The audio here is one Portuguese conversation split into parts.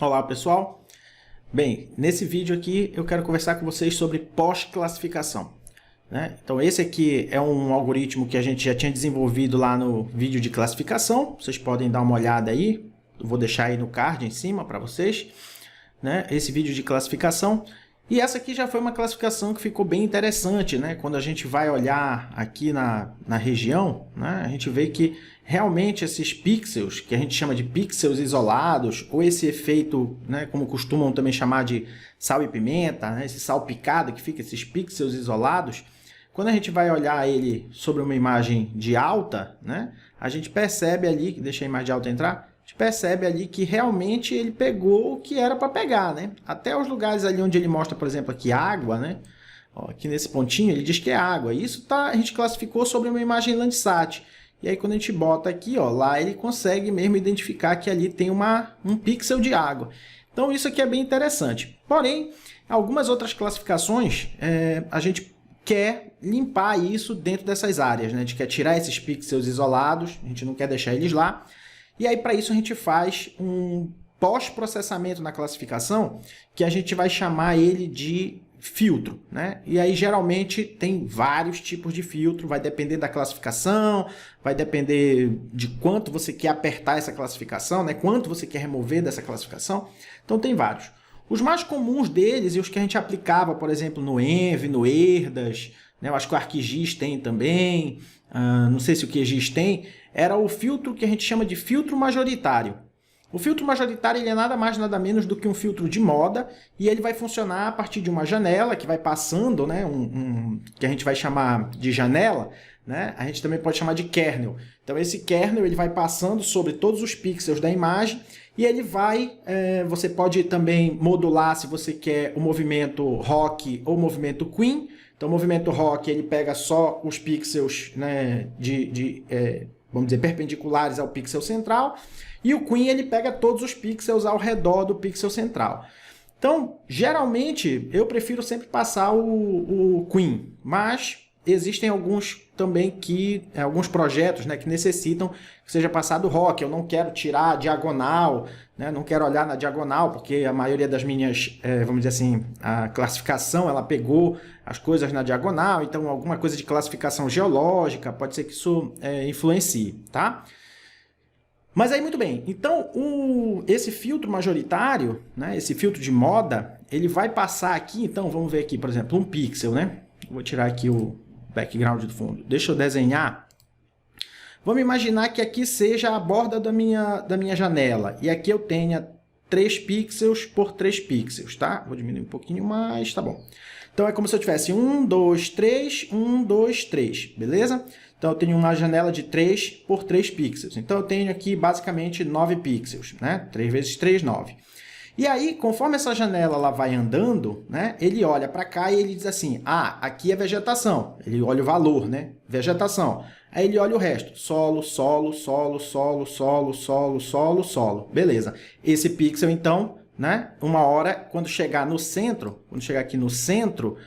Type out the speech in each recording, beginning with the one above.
Olá pessoal, bem, nesse vídeo aqui eu quero conversar com vocês sobre pós-classificação, né? Então esse aqui é um algoritmo que a gente já tinha desenvolvido lá no vídeo de classificação, vocês podem dar uma olhada aí, eu vou deixar aí no card em cima para vocês, né? Esse vídeo de classificação. E essa aqui já foi uma classificação que ficou bem interessante, né? Quando a gente vai olhar aqui na região, né? A gente vê que realmente esses pixels, que a gente chama de pixels isolados, ou esse efeito, né, como costumam também chamar de sal e pimenta, né? Esse salpicado que fica, esses pixels isolados, quando a gente vai olhar ele sobre uma imagem de alta, né? A gente percebe ali, deixa a imagem de alta entrar, a gente percebe ali que realmente ele pegou o que era para pegar, né? Até os lugares ali onde ele mostra, por exemplo, aqui água, né? Ó, aqui nesse pontinho ele diz que é água. Isso a gente classificou sobre uma imagem Landsat. E aí quando a gente bota aqui, ó, lá ele consegue mesmo identificar que ali tem um pixel de água. Então isso aqui é bem interessante. Porém, algumas outras classificações a gente quer limpar isso dentro dessas áreas, né? A gente quer tirar esses pixels isolados, a gente não quer deixar eles lá. E aí, para isso, a gente faz um pós-processamento na classificação, que a gente vai chamar ele de filtro, né? E aí, geralmente, tem vários tipos de filtro, vai depender da classificação, vai depender de quanto você quer apertar essa classificação, né? Quanto você quer remover dessa classificação. Então, tem vários. Os mais comuns deles, e os que a gente aplicava, por exemplo, no Env, no Erdas, né? Eu acho que o ArcGIS tem também, não sei se o QGIS tem, era o filtro que a gente chama de filtro majoritário. O filtro majoritário ele é nada mais nada menos do que um filtro de moda e ele vai funcionar a partir de uma janela que vai passando, né, que a gente vai chamar de janela, né? A gente também pode chamar de kernel. Então esse kernel ele vai passando sobre todos os pixels da imagem e ele vai, você pode também modular se você quer o movimento rock ou o movimento queen. Então o movimento rock ele pega só os pixels, né, vamos dizer, perpendiculares ao pixel central, e o Queen ele pega todos os pixels ao redor do pixel central. Então, geralmente, eu prefiro sempre passar o Queen, mas existem alguns também alguns projetos, né, que necessitam que seja passado o rock. Eu não quero tirar a diagonal, né, não quero olhar na diagonal, porque a maioria das minhas, vamos dizer assim, a classificação, ela pegou as coisas na diagonal, então alguma coisa de classificação geológica, pode ser que isso influencie, tá? Mas aí, muito bem, então esse filtro majoritário, né, esse filtro de moda, ele vai passar aqui, então vamos ver aqui, por exemplo, um pixel, né? Vou tirar aqui o background do fundo. Deixa eu desenhar. Vamos imaginar que aqui seja a borda da minha janela. E aqui eu tenha 3 pixels por 3 pixels, tá? Vou diminuir um pouquinho mais, tá bom. Então é como se eu tivesse 1, 2, 3, 1, 2, 3, beleza? Então eu tenho uma janela de 3 por 3 pixels. Então eu tenho aqui basicamente 9 pixels, né? 3 vezes 3, 9. E aí, conforme essa janela ela vai andando, né, ele olha para cá e ele diz assim, aqui é vegetação. Ele olha o valor, né? Vegetação. Aí ele olha o resto. Solo, solo, solo, solo, solo, solo, solo, solo. Beleza. Esse pixel, então, né, uma hora, quando chegar no centro, quando chegar aqui no centro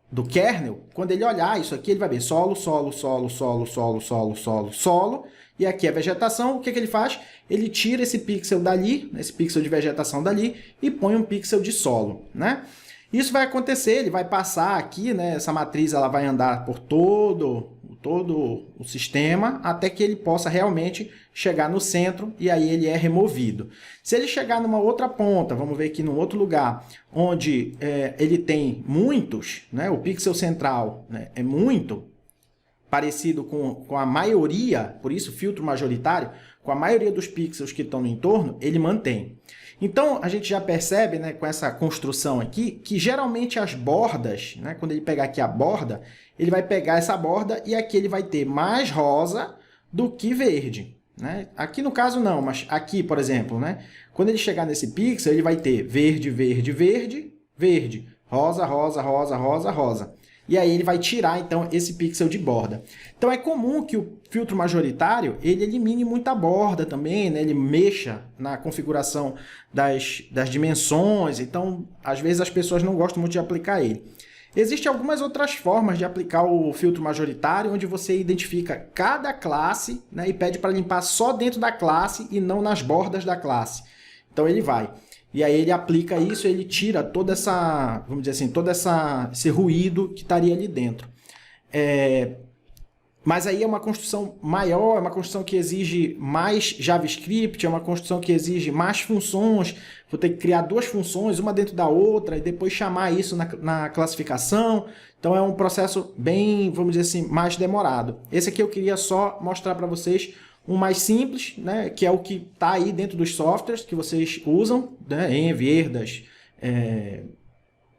do kernel, quando ele olhar isso aqui, ele vai ver solo, solo, solo, solo, solo, solo, solo, solo. E aqui é vegetação, o que ele faz? Ele tira esse pixel dali, esse pixel de vegetação dali, e põe um pixel de solo, né? Isso vai acontecer, ele vai passar aqui, né? Essa matriz ela vai andar por todo o sistema, até que ele possa realmente chegar no centro, e aí ele é removido. Se ele chegar numa outra ponta, vamos ver aqui num outro lugar, onde ele tem muitos, né? O pixel central, né, é muito parecido com a maioria, por isso filtro majoritário, com a maioria dos pixels que estão no entorno, ele mantém. Então, a gente já percebe, né, com essa construção aqui, que geralmente as bordas, né, quando ele pegar aqui a borda, ele vai pegar essa borda e aqui ele vai ter mais rosa do que verde, né? Aqui no caso não, mas aqui, por exemplo, né, quando ele chegar nesse pixel, ele vai ter verde, verde, verde, verde, rosa, rosa, rosa, rosa, rosa. E aí ele vai tirar, então, esse pixel de borda. Então, é comum que o filtro majoritário ele elimine muita borda também, né? Ele mexa na configuração das dimensões. Então, às vezes, as pessoas não gostam muito de aplicar ele. Existem algumas outras formas de aplicar o filtro majoritário, onde você identifica cada classe, né, e pede para limpar só dentro da classe e não nas bordas da classe. Então ele vai. E aí ele aplica isso, ele tira toda essa, vamos dizer assim, esse ruído que estaria ali dentro. Mas aí é uma construção maior, é uma construção que exige mais JavaScript, é uma construção que exige mais funções. Vou ter que criar duas funções, uma dentro da outra, e depois chamar isso na classificação. Então é um processo bem, vamos dizer assim, mais demorado. Esse aqui eu queria só mostrar para vocês um mais simples, né, que é o que está aí dentro dos softwares que vocês usam, né, Env, Erdas,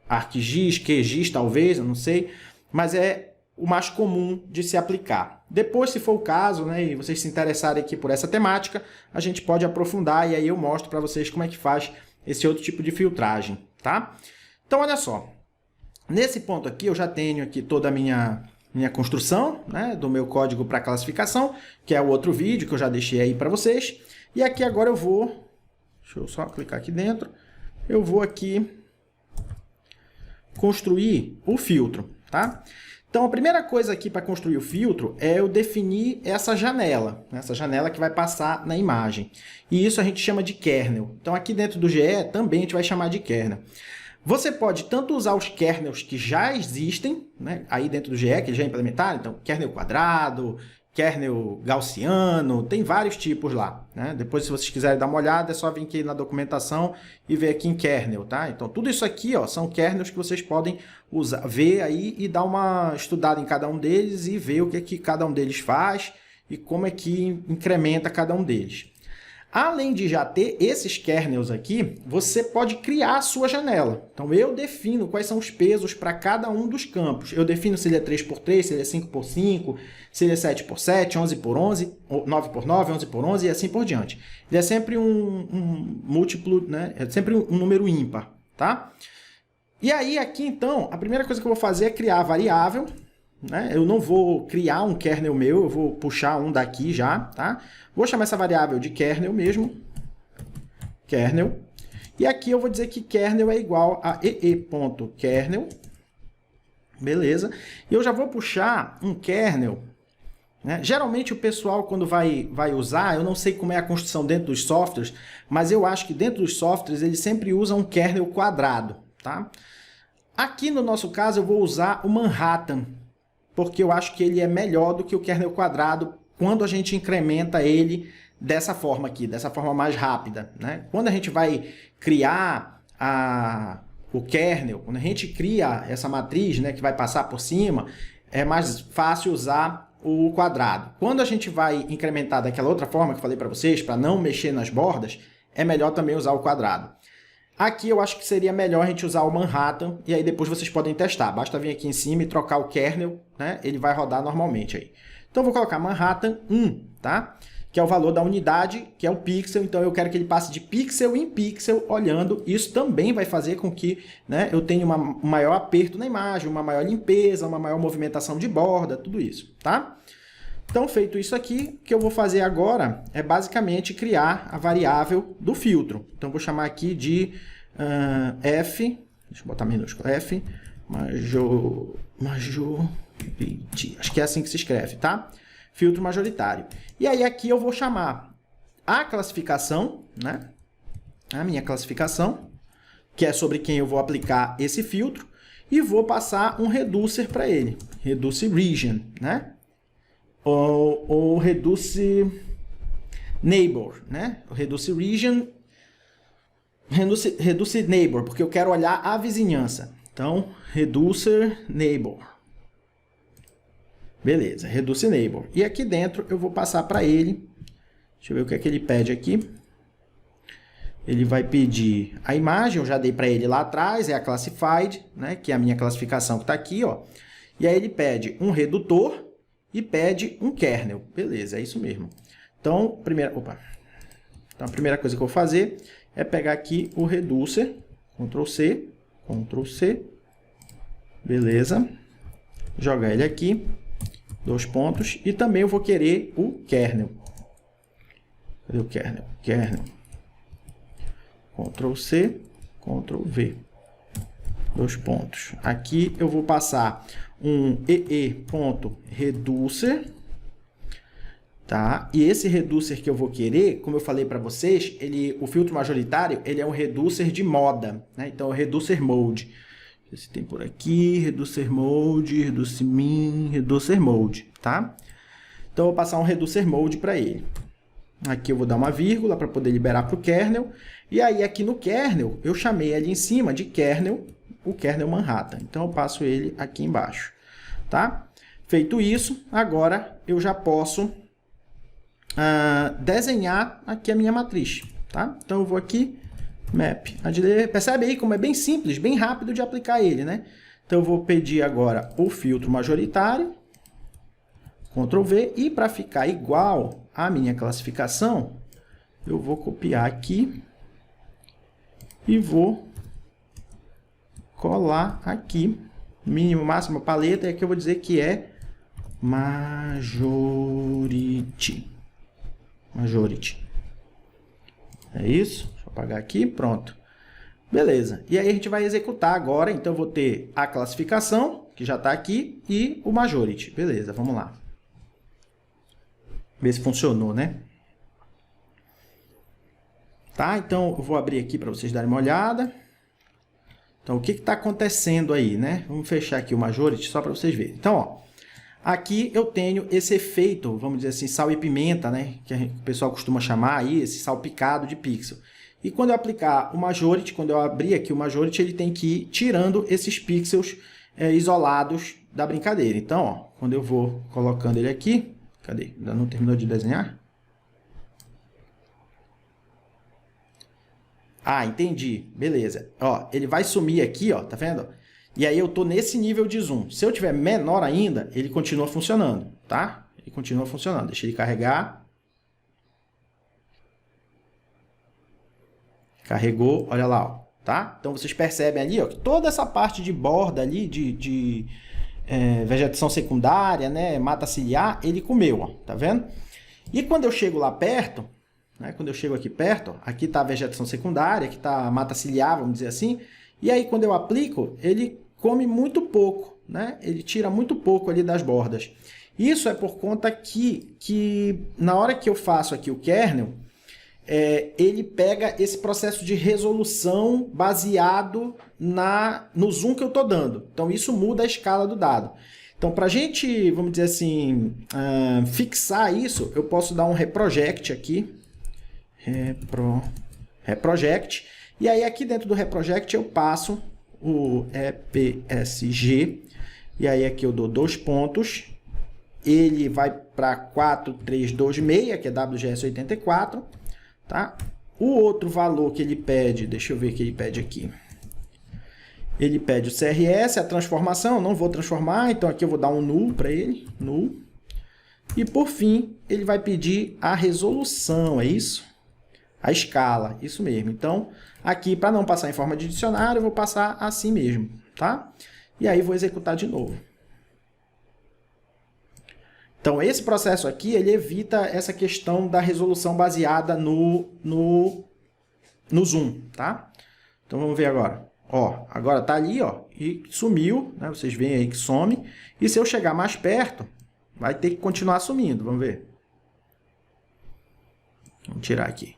ArcGIS, QGIS talvez, eu não sei, mas é o mais comum de se aplicar. Depois, se for o caso, né, e vocês se interessarem aqui por essa temática, a gente pode aprofundar e aí eu mostro para vocês como é que faz esse outro tipo de filtragem, tá? Então, olha só. Nesse ponto aqui, eu já tenho aqui toda a minha construção, né, do meu código para classificação, que é o outro vídeo que eu já deixei aí para vocês. E aqui agora eu vou... Deixa eu só clicar aqui dentro. Eu vou aqui construir o filtro, tá? Então, a primeira coisa aqui para construir o filtro é eu definir essa janela que vai passar na imagem. E isso a gente chama de kernel. Então, aqui dentro do GE também a gente vai chamar de kernel. Você pode tanto usar os kernels que já existem, né, aí dentro do GE, que já implementaram, então kernel quadrado, kernel gaussiano, tem vários tipos lá, né? Depois, se vocês quiserem dar uma olhada, é só vir aqui na documentação e ver aqui em kernel, tá? Então, tudo isso aqui, ó, são kernels que vocês podem usar, ver aí e dar uma estudada em cada um deles e ver o que é que cada um deles faz e como é que incrementa cada um deles. Além de já ter esses kernels aqui, você pode criar a sua janela. Então, eu defino quais são os pesos para cada um dos campos. Eu defino se ele é 3x3, se ele é 5x5, se ele é 7x7, 11x11, 9x9, 11x11 e assim por diante. Ele é sempre um múltiplo, né? É sempre um número ímpar, tá? E aí, aqui, então, a primeira coisa que eu vou fazer é criar a variável, né? Eu não vou criar um kernel meu, eu vou puxar um daqui já, tá? Vou chamar essa variável de kernel mesmo, kernel, e aqui eu vou dizer que kernel é igual a ee.kernel, beleza? E eu já vou puxar um kernel, né? Geralmente o pessoal quando vai usar, eu não sei como é a construção dentro dos softwares, mas eu acho que dentro dos softwares eles sempre usam um kernel quadrado, tá? Aqui no nosso caso eu vou usar o Manhattan, porque eu acho que ele é melhor do que o kernel quadrado quando a gente incrementa ele dessa forma aqui, dessa forma mais rápida, né? Quando a gente vai criar o kernel, quando a gente cria essa matriz, né, que vai passar por cima, é mais fácil usar o quadrado. Quando a gente vai incrementar daquela outra forma que eu falei para vocês, para não mexer nas bordas, é melhor também usar o quadrado. Aqui eu acho que seria melhor a gente usar o Manhattan, e aí depois vocês podem testar. Basta vir aqui em cima e trocar o kernel, né? Ele vai rodar normalmente aí. Então eu vou colocar Manhattan 1, tá? Que é o valor da unidade, que é o pixel. Então eu quero que ele passe de pixel em pixel olhando. Isso também vai fazer com que, né, eu tenha um maior aperto na imagem, uma maior limpeza, uma maior movimentação de borda, tudo isso, tá? Então, feito isso aqui, o que eu vou fazer agora é basicamente criar a variável do filtro. Então, vou chamar aqui de f, deixa eu botar minúsculo, f, majority, acho que é assim que se escreve, tá? Filtro majoritário. E aí, aqui eu vou chamar a classificação, né? A minha classificação, que é sobre quem eu vou aplicar esse filtro, e vou passar um reducer para ele, reduce region, né? Ou reduce neighbor, né? O reduce region, reduce neighbor, porque eu quero olhar a vizinhança. Então, reducer neighbor. Beleza, reduce neighbor. E aqui dentro eu vou passar para ele, deixa eu ver o que é que ele pede aqui. Ele vai pedir a imagem, eu já dei para ele lá atrás, é a classified, né? Que é a minha classificação que está aqui, ó. E aí ele pede um redutor e pede um kernel. Beleza, é isso mesmo. Então, a primeira coisa que eu vou fazer é pegar aqui o reducer, Ctrl C, beleza. Jogar ele aqui, 2 pontos, e também eu vou querer o kernel. Cadê o kernel? Kernel. Ctrl C, Ctrl V. 2 pontos. Aqui eu vou passar um ee.reducer Tá? E esse reducer que eu vou querer, como eu falei para vocês, o filtro majoritário, ele é um reducer de moda, né? Então, é o reducer mode. Esse tem por aqui, reducer mode, reduce min, reducer mode, tá? Então, eu vou passar um reducer mode para ele. Aqui eu vou dar uma vírgula para poder liberar para o kernel. E aí, aqui no kernel, eu chamei ali em cima de kernel, o kernel Manhattan. Então, eu passo ele aqui embaixo, tá? Feito isso, agora eu já posso desenhar aqui a minha matriz, tá? Então, eu vou aqui, map, percebe aí como é bem simples, bem rápido de aplicar ele, né? Então, eu vou pedir agora o filtro majoritário, Ctrl V, e para ficar igual à minha classificação, eu vou copiar aqui e vou colar aqui, mínimo, máximo, paleta, e aqui eu vou dizer que é majority. É isso? Deixa eu apagar aqui, pronto. Beleza. E aí a gente vai executar agora, então eu vou ter a classificação, que já está aqui, e o majority. Beleza, vamos lá. Ver se funcionou, né? Tá, então eu vou abrir aqui para vocês darem uma olhada. Então, o que está acontecendo aí, né? Vamos fechar aqui o majority só para vocês verem. Então, ó, aqui eu tenho esse efeito, vamos dizer assim, sal e pimenta, né? Que o pessoal costuma chamar aí, esse salpicado de pixel. E quando eu aplicar o majority, quando eu abrir aqui o majority, ele tem que ir tirando esses pixels isolados da brincadeira. Então, ó, quando eu vou colocando ele aqui, cadê? Ainda não terminou de desenhar? Ah, entendi. Beleza. Ó, ele vai sumir aqui, ó, tá vendo? E aí eu tô nesse nível de zoom. Se eu tiver menor ainda, ele continua funcionando, tá? Ele continua funcionando. Deixa ele carregar. Carregou, olha lá, ó, tá? Então vocês percebem ali, ó, que toda essa parte de borda ali, de vegetação secundária, né, mata ciliar, ele comeu, ó, tá vendo? E quando eu chego lá perto, né, quando eu chego aqui perto, aqui está a vegetação secundária, aqui está a mata ciliar, vamos dizer assim, e aí quando eu aplico, ele come muito pouco, né? Ele tira muito pouco ali das bordas. Isso é por conta que na hora que eu faço aqui o kernel, ele pega esse processo de resolução baseado no zoom que eu estou dando. Então, isso muda a escala do dado. Então, para a gente, vamos dizer assim, fixar isso, eu posso dar um reproject aqui. Reproject. E aí, aqui dentro do reproject, eu passo o EPSG. E aí, aqui eu dou 2 pontos. Ele vai para 4326, que é WGS84. Tá? O outro valor que ele pede, deixa eu ver o que ele pede aqui. Ele pede o CRS, a transformação, não vou transformar, então aqui eu vou dar um null para ele, null. E por fim, ele vai pedir a resolução, é isso? A escala, isso mesmo. Então, aqui para não passar em forma de dicionário, eu vou passar assim mesmo, tá? E aí vou executar de novo. Então, esse processo aqui, ele evita essa questão da resolução baseada no zoom, tá? Então, vamos ver agora. Ó, agora tá ali, ó, e sumiu, né? Vocês veem aí que some. E se eu chegar mais perto, vai ter que continuar sumindo. Vamos ver. Vamos tirar aqui.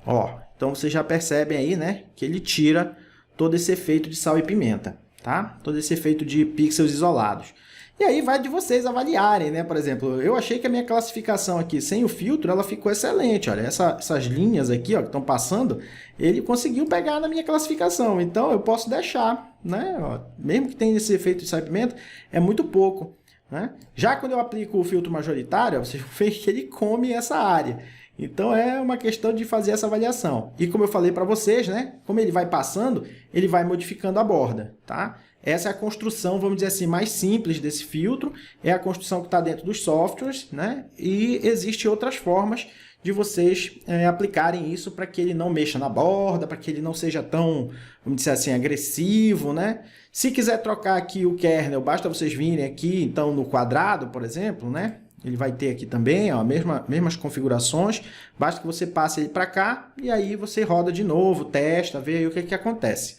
Ó, então vocês já percebem aí, né, que ele tira todo esse efeito de sal e pimenta, tá? Todo esse efeito de pixels isolados. E aí vai de vocês avaliarem, né? Por exemplo, eu achei que a minha classificação aqui sem o filtro, ela ficou excelente. Olha, essas linhas aqui, ó, que estão passando, ele conseguiu pegar na minha classificação. Então, eu posso deixar, né? Ó, mesmo que tenha esse efeito de sal e pimenta, é muito pouco, né? Já quando eu aplico o filtro majoritário, ó, vocês veem que ele come essa área. Então, é uma questão de fazer essa avaliação. E como eu falei para vocês, né? Como ele vai passando, ele vai modificando a borda, tá? Essa é a construção, vamos dizer assim, mais simples desse filtro. É a construção que está dentro dos softwares, né? E existem outras formas de vocês aplicarem isso para que ele não mexa na borda, para que ele não seja tão, vamos dizer assim, agressivo, né? Se quiser trocar aqui o kernel, basta vocês virem aqui, então, no quadrado, por exemplo, né? Ele vai ter aqui também, ó, mesmas configurações. Basta que você passe ele para cá e aí você roda de novo, testa, vê aí o que acontece.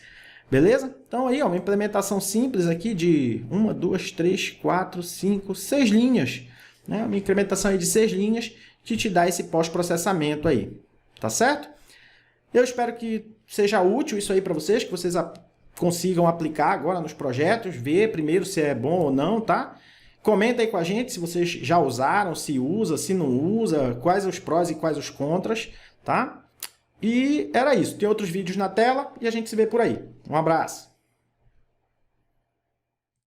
Beleza? Então aí, ó, uma implementação simples aqui de 1, 2, 3, 4, 5, 6 linhas, né? Uma incrementação aí de 6 linhas que te dá esse pós-processamento aí, tá certo? Eu espero que seja útil isso aí para vocês, que vocês consigam aplicar agora nos projetos, ver primeiro se é bom ou não, tá? Comenta aí com a gente se vocês já usaram, se usa, se não usa, quais os prós e quais os contras, tá? E era isso. Tem outros vídeos na tela e a gente se vê por aí. Um abraço!